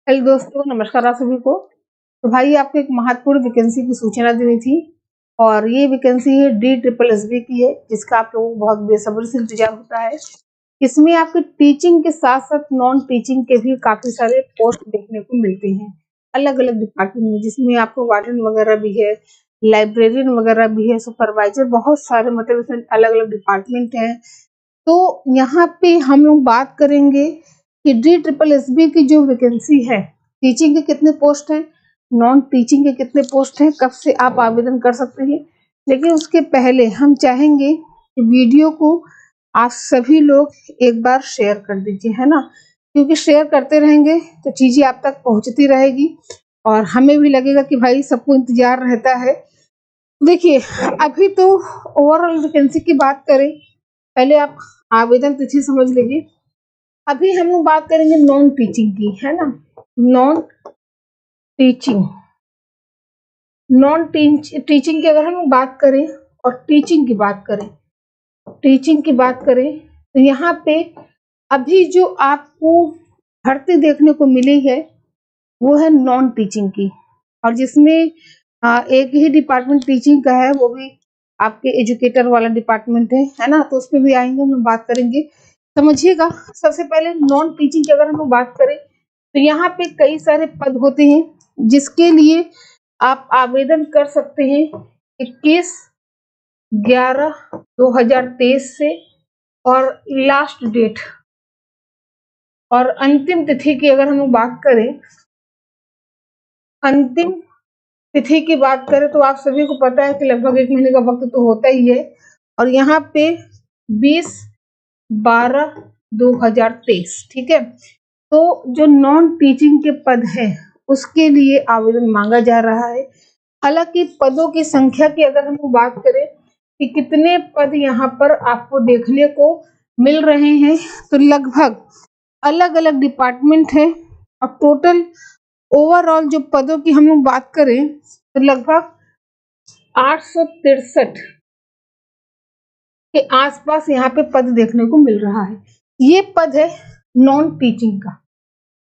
Hello दोस्तों, नमस्कार आप सभी को। तो भाई आपको एक महत्वपूर्ण वैकेंसी की सूचना देनी थी और ये वैकेंसी है डी ट्रिपल एस बी की है, जिसका आप लोगों को बहुत बेसब्री से इंतजार होता है। इसमें आपके टीचिंग के साथ साथ नॉन टीचिंग के भी काफी सारे पोस्ट देखने को मिलते हैं अलग अलग डिपार्टमेंट में, जिसमें आपको वार्डन वगैरह भी है, लाइब्रेरियन वगैरह भी है, सुपरवाइजर, बहुत सारे मतलब इसमें अलग अलग डिपार्टमेंट हैं। तो यहाँ पे हम लोग बात करेंगे कि डी ट्रिपल एस बी की जो वैकेंसी है, टीचिंग के कितने पोस्ट हैं, नॉन टीचिंग के कितने पोस्ट हैं, कब से आप आवेदन कर सकते हैं। लेकिन उसके पहले हम चाहेंगे कि वीडियो को आप सभी लोग एक बार शेयर कर दीजिए, है ना, क्योंकि शेयर करते रहेंगे तो चीजें आप तक पहुंचती रहेगी और हमें भी लगेगा कि भाई सबको इंतजार रहता है। देखिए, अभी तो ओवरऑल वैकेंसी की बात करें, पहले आप आवेदन तिथि समझ लीजिए। अभी हम लोग बात करेंगे नॉन टीचिंग की, है ना। नॉन टीचिंग नॉन टीचिंग की अगर हम लोग बात करें और टीचिंग की बात करें तो यहाँ पे अभी जो आपको भर्ती देखने को मिली है वो है नॉन टीचिंग की, और जिसमें एक ही डिपार्टमेंट टीचिंग का है, वो भी आपके एजुकेटर वाला डिपार्टमेंट है ना। तो उस पर भी आएंगे, हम बात करेंगे, समझिएगा। सबसे पहले नॉन टीचिंग की अगर हम बात करें तो यहाँ पे कई सारे पद होते हैं जिसके लिए आप आवेदन कर सकते हैं 21/11/2023 से, और लास्ट डेट और अंतिम तिथि की अगर हम बात करें, अंतिम तिथि की बात करें तो आप सभी को पता है कि लगभग 1 महीने का वक्त तो होता ही है, और यहाँ पे 20/12/2023, ठीक है। तो जो नॉन टीचिंग के पद है उसके लिए आवेदन मांगा जा रहा है। हालांकि पदों की संख्या की अगर हम बात करें कि कितने पद यहाँ पर आपको देखने को मिल रहे हैं, तो लगभग अलग अलग डिपार्टमेंट है, और टोटल ओवरऑल जो पदों की हम लोग बात करें तो लगभग 863 के आसपास यहाँ पे पद देखने को मिल रहा है। ये पद है नॉन टीचिंग का।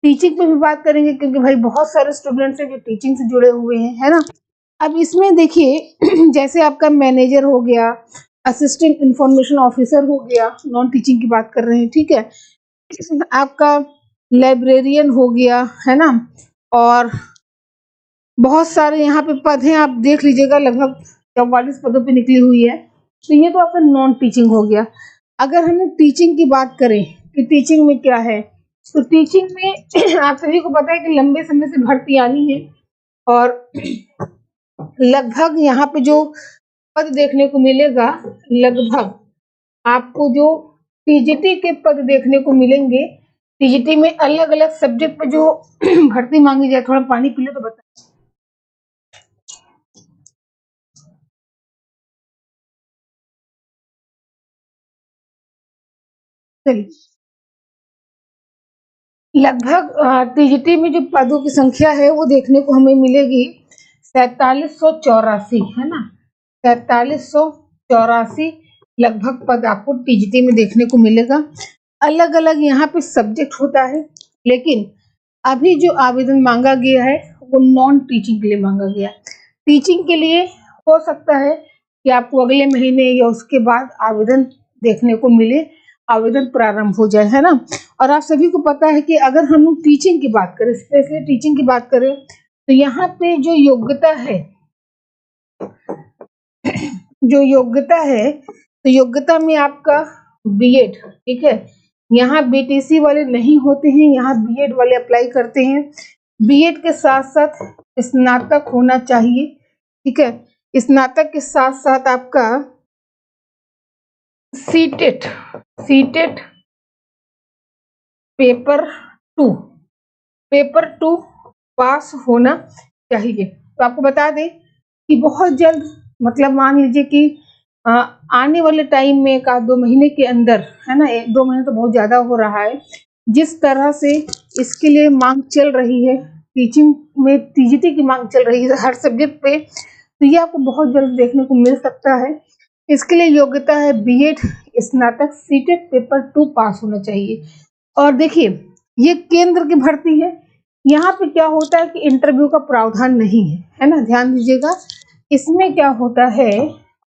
टीचिंग पे भी बात करेंगे क्योंकि भाई बहुत सारे स्टूडेंट्स हैं जो टीचिंग से जुड़े हुए हैं, है ना। अब इसमें देखिए जैसे आपका मैनेजर हो गया, असिस्टेंट इंफॉर्मेशन ऑफिसर हो गया, नॉन टीचिंग की बात कर रहे हैं, ठीक है। आपका लाइब्रेरियन हो गया, है ना, और बहुत सारे यहाँ पे पद हैं, आप देख लीजिएगा, लगभग 44 पदों पे निकली हुई है। तो ये तो आपका नॉन टीचिंग हो गया। अगर हम टीचिंग की बात करें कि टीचिंग में क्या है, तो टीचिंग में आप सभी को पता है कि लंबे समय से भर्ती आनी है, और लगभग यहाँ पे जो पद देखने को मिलेगा, लगभग आपको जो टीजीटी के पद देखने को मिलेंगे। टीजीटी में अलग अलग सब्जेक्ट पे जो भर्ती मांगी जाए, थोड़ा पानी पी लो तो बता। चलिए, लगभग टीजीटी में जो पदों की संख्या है वो देखने को हमें मिलेगी 4784, है ना, 4784 लगभग पद आपको टीजीटी में देखने को मिलेगा। अलग अलग यहाँ पे सब्जेक्ट होता है, लेकिन अभी जो आवेदन मांगा गया है वो नॉन टीचिंग के लिए मांगा गया है। टीचिंग के लिए हो सकता है कि आपको अगले महीने या उसके बाद आवेदन देखने को मिले, आवेदन प्रारंभ हो जाए, है ना। और आप सभी को पता है कि अगर हम लोग टीचिंग की बात करें, स्पेशली टीचिंग की बात करें, तो यहाँ पे जो योग्यता है, तो योग्यता में आपका बीएड, ठीक है। यहाँ बीटीसी वाले नहीं होते हैं, यहाँ बीएड वाले अप्लाई करते हैं। बीएड के साथ साथ स्नातक होना चाहिए, ठीक है। स्नातक के साथ साथ आपका सीटेट पेपर टू पास होना चाहिए। तो आपको बता दें कि बहुत जल्द, मतलब मान लीजिए कि आने वाले टाइम में 1-2 महीने के अंदर, है ना, 1-2 महीने तो बहुत ज्यादा हो रहा है, जिस तरह से इसके लिए मांग चल रही है, टीचिंग में टीजीटी की मांग चल रही है हर सब्जेक्ट पे, तो ये आपको बहुत जल्द देखने को मिल सकता है। इसके लिए योग्यता है बीएड, स्नातक, सीटेट पेपर 2 पास होना चाहिए। और देखिए, ये केंद्र की भर्ती है, यहाँ पे क्या होता है कि इंटरव्यू का प्रावधान नहीं है ना, ध्यान दीजिएगा। इसमें क्या होता है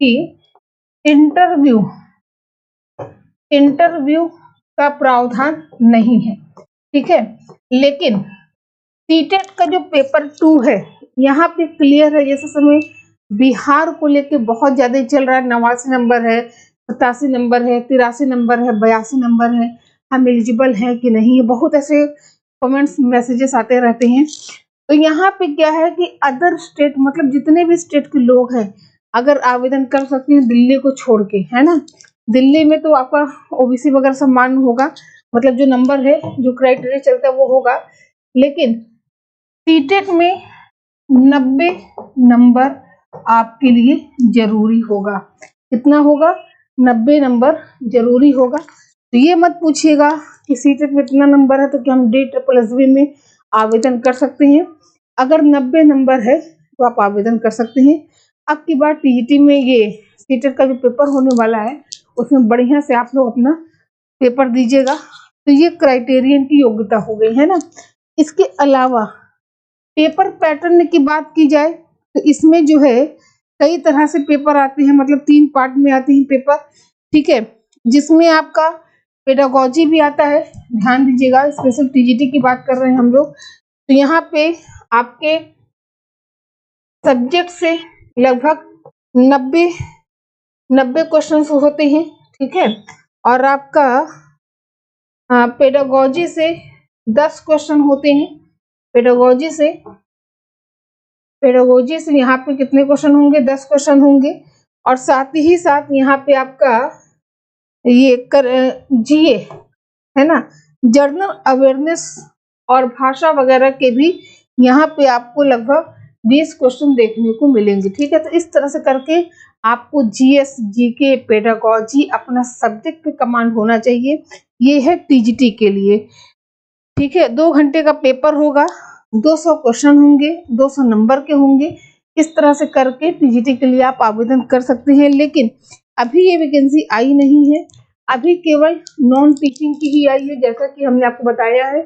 कि इंटरव्यू का प्रावधान नहीं है, ठीक है। लेकिन सीटेट का जो पेपर 2 है यहाँ पे क्लियर है। जैसे समय बिहार को लेके बहुत ज्यादा चल रहा है, 89 नंबर है, 87 नंबर है, 83 नंबर है, 82 नंबर है, हम एलिजिबल हैं कि नहीं है, बहुत ऐसे कमेंट्स मैसेजेस आते रहते हैं। तो यहाँ पे क्या है कि अदर स्टेट मतलब जितने भी स्टेट के लोग हैं अगर आवेदन कर सकते हैं दिल्ली को छोड़ के, है ना। दिल्ली में तो आपका ओबीसी वगैरह सब मान्य होगा, मतलब जो नंबर है जो क्राइटेरिया चलता है वो होगा। लेकिन सीटेट में 90 नंबर आपके लिए जरूरी होगा। कितना होगा? 90 नंबर जरूरी होगा। तो ये मत पूछिएगा कि सीटेट में इतना नंबर है तो क्या हम DSSB में आवेदन कर सकते हैं। अगर 90 नंबर है तो आप आवेदन कर सकते हैं। अब की बार टीजीटी में ये सीटेट का जो पेपर होने वाला है उसमें बढ़िया से आप लोग अपना पेपर दीजिएगा। तो ये क्राइटेरियन की योग्यता हो गई, है ना। इसके अलावा पेपर पैटर्न की बात की जाए तो इसमें जो है कई तरह से पेपर आते हैं, मतलब 3 पार्ट में आते हैं पेपर, ठीक है। जिसमें आपका पेडागोजी भी आता है, ध्यान दीजिएगा, स्पेशल टीजीटी की बात कर रहे हैं हम लोग। तो यहाँ पे आपके सब्जेक्ट से लगभग 90 क्वेश्चन होते हैं, ठीक है। और आपका पेडागोजी से 10 क्वेश्चन होते हैं। पेडागोजी से यहाँ पे कितने क्वेश्चन होंगे? 10 क्वेश्चन होंगे। और साथ ही साथ यहाँ पे आपका ये जीए, है ना, जर्नल अवेयरनेस और भाषा वगैरह के भी यहाँ पे आपको लगभग 20 क्वेश्चन देखने को मिलेंगे, ठीक है। तो इस तरह से करके आपको जीएस, जीके, पेडागोजी अपना सब्जेक्ट पे कमांड होना चाहिए। ये है टीजीटी के लिए, ठीक है। 2 घंटे का पेपर होगा, 200 क्वेश्चन होंगे, 200 नंबर के होंगे। इस तरह से करके टीजीटी के लिए आप आवेदन कर सकते हैं। लेकिन अभी ये वैकेंसी आई नहीं है, अभी केवल नॉन टीचिंग की ही आई है। जैसा कि हमने आपको बताया है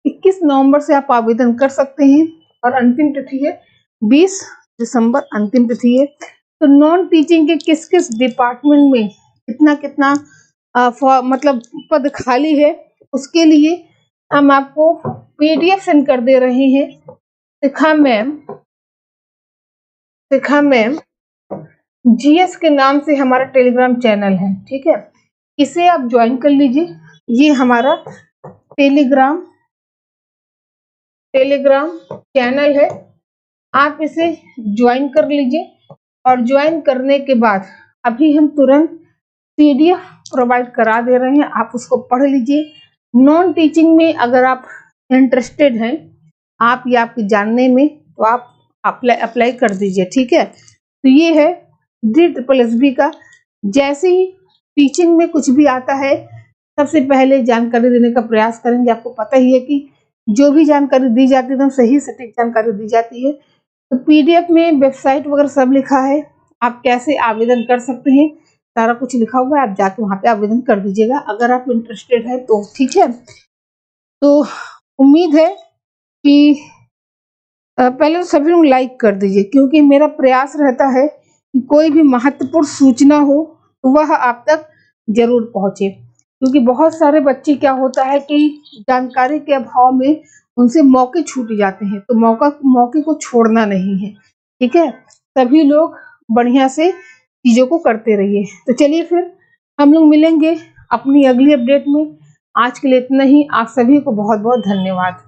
21 नवंबर से आप आवेदन कर सकते हैं और अंतिम तिथि है 20 दिसंबर, अंतिम तिथि है। तो नॉन टीचिंग के किस किस डिपार्टमेंट में कितना कितना मतलब पद खाली है उसके लिए हम आपको पीडीएफ सेंड कर दे रहे हैं। शिखा मैम जीएस के नाम से हमारा टेलीग्राम चैनल है, ठीक है। इसे आप ज्वाइन कर लीजिए। ये हमारा टेलीग्राम चैनल है, आप इसे ज्वाइन कर लीजिए। और ज्वाइन करने के बाद अभी हम तुरंत पीडीएफ प्रोवाइड करा दे रहे हैं, आप उसको पढ़ लीजिए। नॉन टीचिंग में अगर आप इंटरेस्टेड हैं आप या आपके जानने में, तो आप अप्लाई कर दीजिए, ठीक है। तो ये है DSSB का। जैसे ही टीचिंग में कुछ भी आता है सबसे पहले जानकारी देने का प्रयास करेंगे। आपको पता ही है कि जो भी जानकारी दी जाती है एकदम सही सटीक जानकारी दी जाती है। तो पीडीएफ में वेबसाइट वगैरह सब लिखा है, आप कैसे आवेदन कर सकते हैं सारा कुछ लिखा हुआ है। आप जाके वहाँ पे आवेदन कर दीजिएगा अगर आप इंटरेस्टेड है तो, ठीक है। तो उम्मीद है कि पहले तो सभी लोग लाइक कर दीजिए, क्योंकि मेरा प्रयास रहता है कि कोई भी महत्वपूर्ण सूचना हो तो वह आप तक जरूर पहुंचे। क्योंकि बहुत सारे बच्चे क्या होता है कि जानकारी के अभाव में उनसे मौके छूट जाते हैं, तो मौके को छोड़ना नहीं है, ठीक है। सभी लोग बढ़िया से चीजों को करते रहिए। तो चलिए फिर हम लोग मिलेंगे अपनी अगली अपडेट में। आज के लिए इतना ही। आप सभी को बहुत बहुत धन्यवाद।